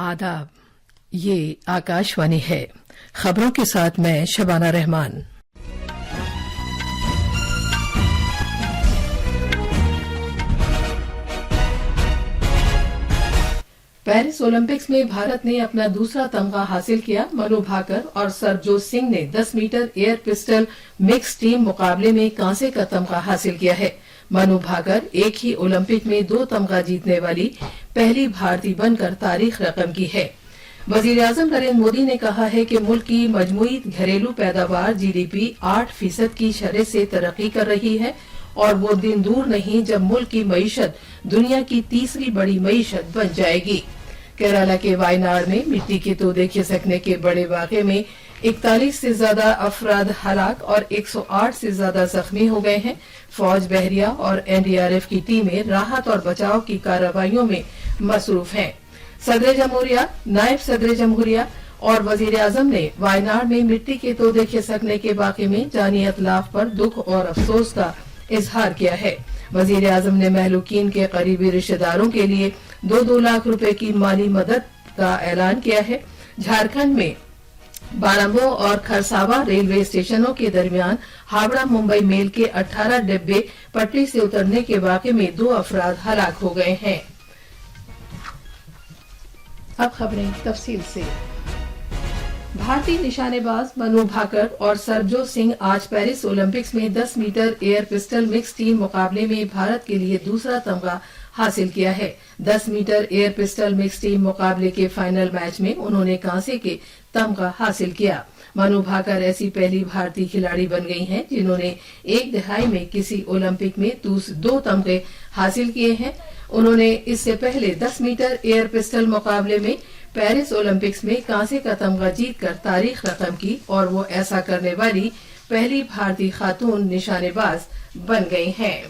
आदाब, ये आकाशवाणी है। खबरों के साथ मैं शबाना रहमान। पेरिस ओलंपिक्स में भारत ने अपना दूसरा तमगा हासिल किया। मनु भाकर और सरबजोत सिंह ने 10 metre air pistol mix team मुकाबले में कांसे का तमगा हासिल किया है। मनु भाकर एक ही ओलंपिक में 2 तमगा जीतने वाली पहली भारतीय बनकर तारीख रकम की है। वजीर-ए-आजम नरेंद्र मोदी ने कहा है कि मुल्क की मजमूई घरेलू पैदावार GDP 8% की शरह से तरक्की कर रही है और वो दिन दूर नहीं जब मुल्क की मईशत दुनिया की तीसरी बड़ी मईशत बन जाएगी। केरला के वायनाड में मिट्टी के तोदे खिसकने के बड़े वाक़े में 41 से ज्यादा अफराद हलाक और 108 से ज्यादा जख्मी हो गए हैं। फौज, बहरिया और NDRF की टीमें राहत और बचाव की कार्रवाइयों में मसरूफ हैं। सदर जमहूरिया, नायब सदर जमहूरिया और वजीर-ए-आजम ने वायनाड में मिट्टी के तोदे खिसकने के वाक़े में जानी इतलाफ पर दुख और अफसोस का इजहार किया है। वजीर-ए-आजम ने महलूकीन के करीबी रिश्तेदारों के लिए 2-2 लाख रुपए की माली मदद का ऐलान किया है। झारखंड में बारंबो और खरसावा रेलवे स्टेशनों के दरमियान हावड़ा मुंबई मेल के 18 डिब्बे पटरी से उतरने के वाक़े में 2 अफराद हलाक हो गए हैं। अब खबरें तफसील से। भारतीय निशानेबाज मनु भाकर और सरबजोत सिंह आज पेरिस ओलंपिक्स में 10 metre air pistol mix team मुकाबले में भारत के लिए दूसरा तमगा हासिल किया है। 10 metre air pistol mix team मुकाबले के फाइनल मैच में उन्होंने कांसे के तमगा हासिल किया। मनु भाकर ऐसी पहली भारतीय खिलाड़ी बन गई हैं जिन्होंने एक दहाई में किसी ओलंपिक में 2 तमगे हासिल किए हैं। उन्होंने इससे पहले 10 मीटर एयर पिस्टल मुकाबले में पेरिस ओलंपिक्स में कांसे का तमगा जीतकर तारीख रकम की और वो ऐसा करने वाली पहली भारतीय खातून निशानेबाज बन गई हैं।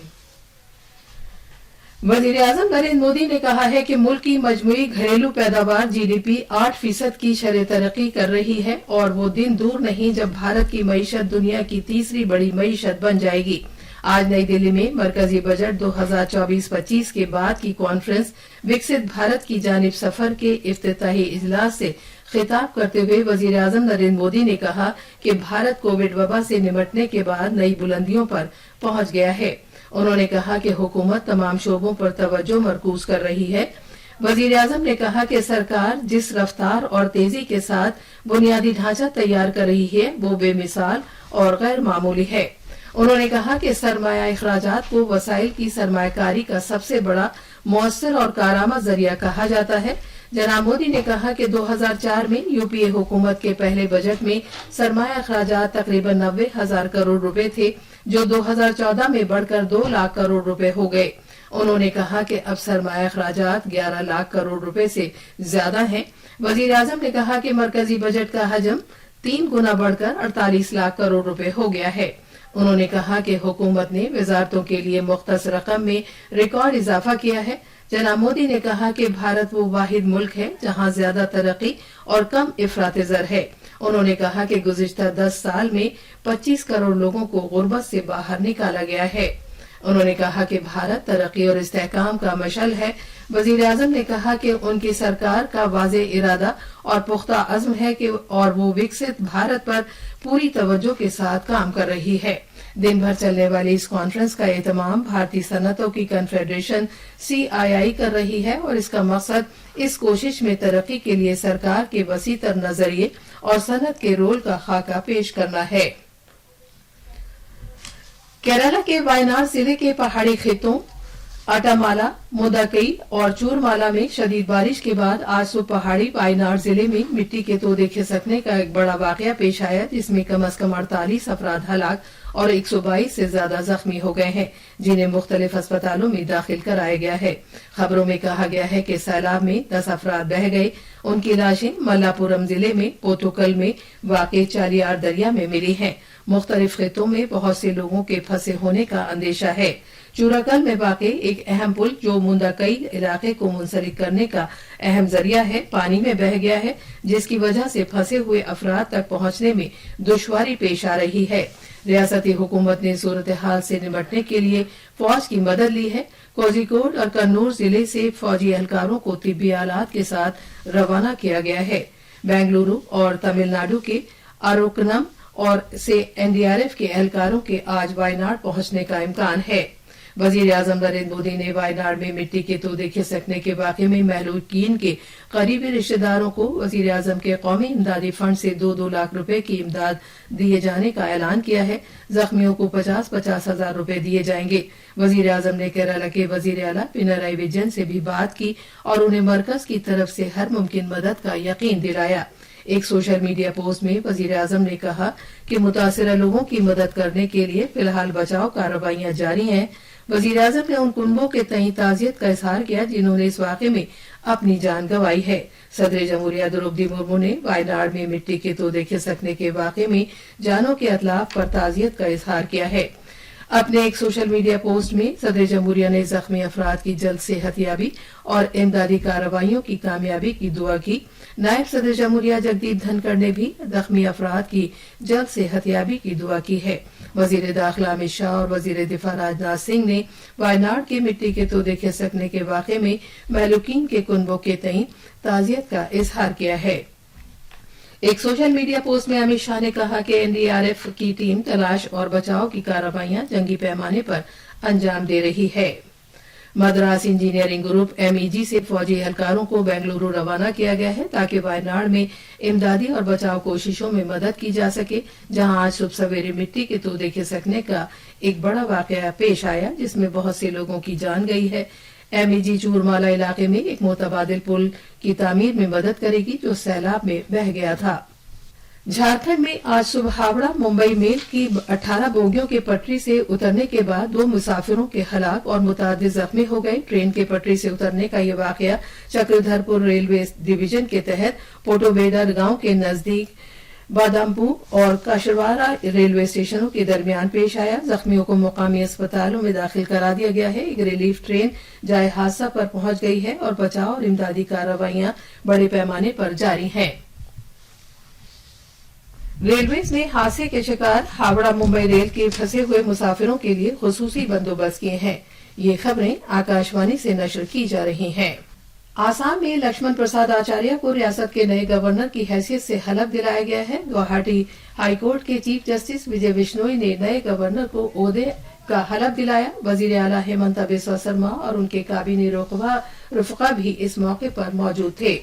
वजीर-ए-आजम नरेंद्र मोदी ने कहा है कि मुल्क की मजमूई घरेलू पैदावार GDP 8% की शरह तरक्की कर रही है और वो दिन दूर नहीं जब भारत की मईशत दुनिया की तीसरी बड़ी मईशत बन जाएगी। आज नई दिल्ली में मरकजी बजट 2024-25 के बाद की कॉन्फ्रेंस विकसित भारत की जानिब सफर के इफ्तिताही इजलास से खिताब करते हुए वजीर-ए-आजम नरेंद्र मोदी ने कहा कि भारत कोविड वबा से निपटने के बाद नई बुलंदियों पर पहुंच गया है। उन्होंने कहा कि हुकूमत तमाम शोबों पर तवज्जो मरकूज कर रही है। वजीर-ए-आजम ने कहा कि सरकार जिस रफ्तार और तेजी के साथ बुनियादी ढांचा तैयार कर रही है वो बेमिसाल और गैर मामूली है। उन्होंने कहा कि सरमाया अखराजात को वसाइल की सरमायाकारी का सबसे बड़ा मौसर और कारआमद जरिया कहा जाता है। जनाब मोदी ने कहा कि 2004 में यूपीए हुकूमत के पहले बजट में सरमाया अखराजात तकरीबन 90,000 करोड़ रुपए थे जो 2014 में बढ़कर 2 लाख करोड़ रुपए हो गए। उन्होंने कहा कि अब सरमाया अखराजात 11 लाख करोड़ रुपए से ज्यादा हैं। वजीर-ए-आजम ने कहा कि मरकजी बजट का हजम 3 गुना बढ़कर 48 लाख करोड़ रुपए हो गया है। उन्होंने कहा कि हुकूमत ने वजारतों के लिए मुख्तस रकम में रिकॉर्ड इजाफा किया है। जनाब मोदी ने कहा कि भारत वो वाहिद मुल्क है जहां ज्यादा तरक्की और कम इफरात ज़र है। उन्होंने कहा कि गुज़िश्ता 10 साल में 25 करोड़ लोगों को गुर्बत से बाहर निकाला गया है। उन्होंने कहा कि भारत तरक्की और इस्तेहकाम का मशअल है। वजीर-ए-आजम ने कहा कि उनकी सरकार का वाज़े इरादा और पुख्ता अज़्म है कि और वो विकसित भारत पर पूरी तवज्जो के साथ काम कर रही है। दिन भर चलने वाली इस कॉन्फ्रेंस का एहतमाम भारतीय सनतों की कन्फेडरेशन CII कर रही है और इसका मकसद इस कोशिश में तरक्की के लिए सरकार के वसीतर नजरिए और सनत के रोल का खाका पेश करना है। केरला के वायनाड जिले के पहाड़ी खेतों आटामाला, मुदाकई और चूरमाला में शदीद बारिश के बाद आज सुबह पहाड़ी वायनाड जिले में मिट्टी के तोदे खिसकने का एक बड़ा वाकया पेश आया जिसमें कम अज कम 48 अफराद हलाक और 122 से ज्यादा जख्मी हो गए हैं जिन्हें मुख्तलिफ अस्पतालों में दाखिल कराया गया है। खबरों में कहा गया है कि सैलाब में 10 अफराद बह गए। उनकी लाशें मल्लापुरम जिले में पोतुकल में वाक़े चालियार दरिया में मिली हैं। मुख्तलिफ खेतों में बहुत से लोगों के फंसे होने का अंदेशा है। चूराकल में वाक़े एक अहम पुल जो मुंदाकई इलाके को मुंसलिक करने का अहम जरिया है पानी में बह गया है जिसकी वजह से फंसे हुए अफराद तक पहुंचने में दुश्वारी पेश आ रही है। रियासती हुकूमत ने सूरत हाल से निपटने के लिए फौज की मदद ली है। कोझिकोड और कन्नूर जिले से फौजी एहलकारों को तिब्बी आलात के साथ रवाना किया गया है। बेंगलुरु और तमिलनाडु के अरोकनम और से एनडीआरएफ के एहलकारों के आज वायनाड पहुंचने का इम्कान है। वजीर आजम नरेंद्र मोदी ने वायनाड में मिट्टी के तोदे खिसकने के वाकये में महलूकीन के करीबी रिश्तेदारों को वजीर आजम के कौमी इमदादी फंड से 2-2 लाख रुपए की इमदाद दिए जाने का ऐलान किया है। जख्मियों को 50-50 हजार रुपए दिए जाएंगे। वजीर आजम ने केरला के वजीर आला पिनराई विजयन से भी बात की और उन्हें मरकज की तरफ से हर मुमकिन मदद का यकीन दिलाया। एक सोशल मीडिया पोस्ट में वजीर आजम ने कहा कि मुतासिरा लोगों की मदद करने के लिए फिलहाल बचाव कार्रवाइयां जारी हैं। वजीर आजम ने उन कुनबों के तई ताजियत का इजहार किया जिन्होंने इस वाक़े में अपनी जान गंवाई है। सदर जमहूरिया द्रौपदी मुर्मू ने वायनाड में मिट्टी के तोदे खिसकने के वाक़े में जानों के अतलाफ पर ताजियत का इजहार किया है। अपने एक सोशल मीडिया पोस्ट में सदर जमहूरिया ने जख्मी अफराद की जल्द सेहतयाबी और इमदादी कार्रवाइयों की कामयाबी की दुआ की। नायब सदर जमहूरिया जगदीप धनखड़ ने भी जख्मी अफराद की जल्द सेहतयाबी की दुआ की है। वजीर दाखिला अमित शाह और वजीर दिफा राजनाथ सिंह ने वायनाड के मिट्टी के तोदे खिसकने के वाक़े में महलूकीन के कुनबों के तई ताजियत का इजहार किया है। एक सोशल मीडिया पोस्ट में अमित शाह ने कहा कि एनडीआरएफ की टीम तलाश और बचाव की कार्रवाइयां जंगी पैमाने पर अंजाम दे रही है। मद्रास इंजीनियरिंग ग्रुप एमईजी से फौजी एहलकारों को बेंगलुरु रवाना किया गया है ताकि वायनाड में इमदादी और बचाव कोशिशों में मदद की जा सके, जहां आज सुबह सवेरे मिट्टी के तोदे खिसकने का एक बड़ा वाकया पेश आया जिसमें बहुत से लोगों की जान गई है। एमईजी चूरमाला इलाके में एक मुतबादिल पुल की तामीर में मदद करेगी जो सैलाब में बह गया था। झारखंड में आज सुबह हावड़ा मुंबई मेल की 18 बोगियों के पटरी से उतरने के बाद 2 मुसाफिरों के हलाक और मुतादिद जख्मी हो गए। ट्रेन के पटरी से उतरने का ये वाकया चक्रधरपुर रेलवे डिवीजन के तहत पोटोबेडर गांव के नजदीक बादामपू और काशरवाड़ा रेलवे स्टेशनों के दरमियान पेश आया। जख्मियों को मुकामी अस्पतालों में दाखिल करा दिया गया है। एक रिलीफ ट्रेन जाए हादसा पर पहुंच गई है और बचाव और इमदादी कार्रवाइयां बड़े पैमाने पर जारी हैं। रेलवेज ने हादसे के शिकार हावड़ा मुंबई रेल के फंसे हुए मुसाफिरों के लिए खुसूसी बंदोबस्त किए हैं। ये खबरें आकाशवाणी से नशर की जा रही हैं। आसाम में लक्ष्मण प्रसाद आचार्य को रियासत के नए गवर्नर की हैसियत से हलफ दिलाया गया है। गुवाहाटी हाईकोर्ट के चीफ जस्टिस विजय बिश्नोई ने नए गवर्नर को ओहदे का हलफ दिलाया। वजीर आला हेमंता बिस्वा शर्मा और उनके काबीना रुफका भी इस मौके पर मौजूद थे।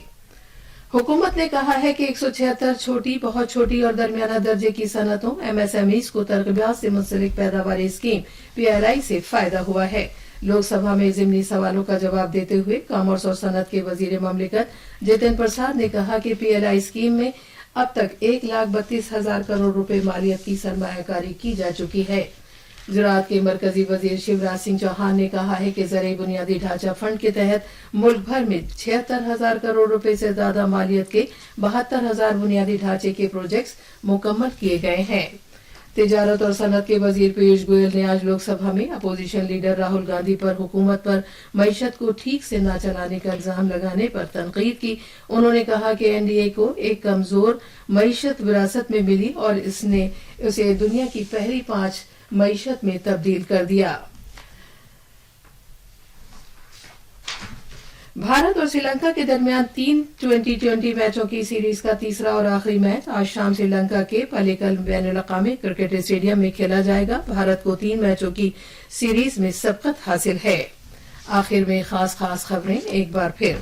हुकूमत ने कहा है कि 176 छोटी, बहुत छोटी और दरमियाना दर्जे की सनतों एमएसएमईज को तरगीबात से मुंसलिक पैदावारी स्कीम पीएलआई से फायदा हुआ है। लोकसभा में ज़िमनी सवालों का जवाब देते हुए कॉमर्स और सनत के वजीर ममलिकत जितेंद्र प्रसाद ने कहा कि पीएलआई स्कीम में अब तक 1,32,000 करोड़ रुपए मालियत की सरमायाकारी की जा चुकी है। ज़राअत के मरकजी वजीर शिवराज सिंह चौहान ने कहा है कि ज़रई बुनियादी ढांचा फंड के तहत मुल्क भर में 76,000 करोड़ रुपए से ज्यादा मालियत के 72,000 बुनियादी ढांचे के प्रोजेक्ट्स मुकम्मल किए गए हैं। तिजारत और सनत के वजीर पीयूष गोयल ने आज लोकसभा में अपोजिशन लीडर राहुल गांधी पर हुकूमत पर मईशत को ठीक से न चलाने का इल्जाम लगाने पर तनकीद की। उन्होंने कहा कि एनडीए को एक कमजोर मईशत विरासत में मिली और इसने उसे दुनिया की पहली 5 मईशत में तब्दील कर दिया। भारत और श्रीलंका के दरमियान 3 2020 मैचों की सीरीज का तीसरा और आखिरी मैच आज शाम श्रीलंका के पलेकल बैनुल-अक़वामी क्रिकेट स्टेडियम में खेला जाएगा। भारत को 3 मैचों की सीरीज में सबकत हासिल है। आखिर में खास खबरें एक बार फिर।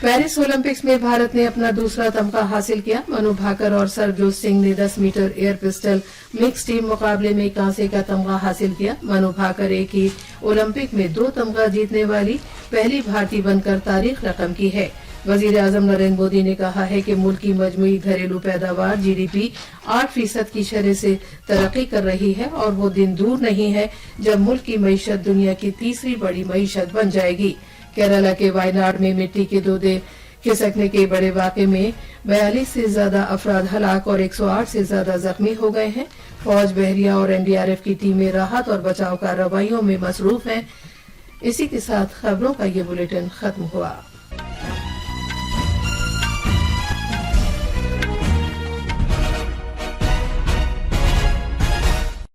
पेरिस ओलंपिक्स में भारत ने अपना दूसरा तमगा हासिल किया। मनु भाकर और सरबजोत सिंह ने 10 metre air pistol mix team मुकाबले में कांसे का तमगा हासिल किया। मनु भाकर एक ही ओलंपिक में 2 तमगा जीतने वाली पहली भारतीय बनकर तारीख रकम की है। वजीर आजम नरेंद्र मोदी ने कहा है कि मुल्क की मजमूई घरेलू पैदावार जीडीपी 8% की शरह से तरक्की कर रही है और वो दिन दूर नहीं है जब मुल्क की मईशत दुनिया की तीसरी बड़ी मईशत बन जाएगी। केरला के वायनाड में मिट्टी के तोदे खिसकने के बड़े वाक़े में 42 से ज्यादा अफराद हलाक और 108 से ज्यादा जख्मी हो गए हैं। फौज, बहरिया और एनडीआरएफ की टीमें राहत और बचाव कार्रवाइयों में मसरूफ हैं। इसी के साथ खबरों का ये बुलेटिन खत्म हुआ।